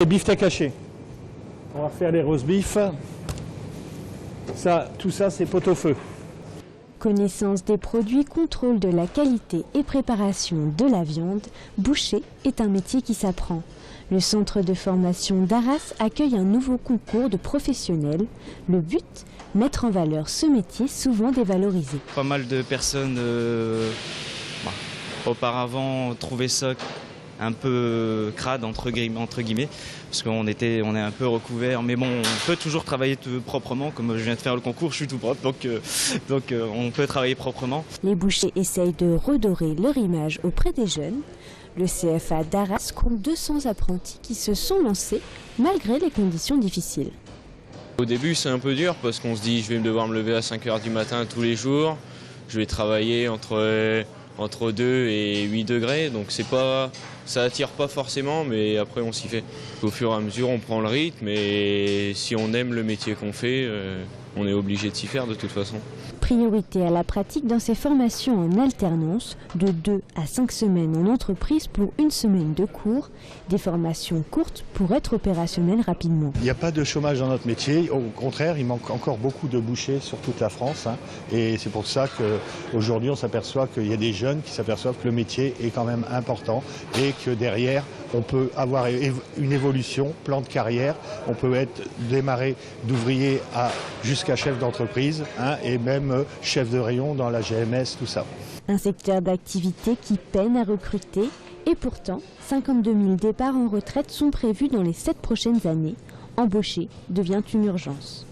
Les beefsteaks hachés. On va faire les roast beef. Tout ça, c'est pot-au-feu. Connaissance des produits, contrôle de la qualité et préparation de la viande, boucher est un métier qui s'apprend. Le centre de formation d'Arras accueille un nouveau concours de professionnels. Le but, mettre en valeur ce métier souvent dévalorisé. Pas mal de personnes auparavant trouvaient ça un peu crade entre guillemets, parce qu'on est un peu recouvert, mais bon, on peut toujours travailler proprement, comme je viens de faire le concours, je suis tout propre, donc on peut travailler proprement. Les bouchers essayent de redorer leur image auprès des jeunes. Le CFA d'Arras compte 200 apprentis qui se sont lancés malgré les conditions difficiles. Au début c'est un peu dur parce qu'on se dit je vais devoir me lever à 5 h du matin tous les jours, je vais travailler entre 2 et 8 degrés, donc ça attire pas forcément, mais après on s'y fait. Au fur et à mesure on prend le rythme et si on aime le métier qu'on fait, on est obligé de s'y faire de toute façon. Priorité à la pratique dans ces formations en alternance, de 2 à 5 semaines en entreprise pour 1 semaine de cours, des formations courtes pour être opérationnelles rapidement. Il n'y a pas de chômage dans notre métier, au contraire, il manque encore beaucoup de bouchers sur toute la France. Et c'est pour ça qu'aujourd'hui on s'aperçoit qu'il y a des jeunes qui s'aperçoivent que le métier est quand même important et que derrière on peut avoir une évolution, plan de carrière, on peut démarrer d'ouvrier jusqu'à chef d'entreprise et même chef de rayon dans la GMS, tout ça. Un secteur d'activité qui peine à recruter et pourtant 52 000 départs en retraite sont prévus dans les 7 prochaines années. Embaucher devient une urgence.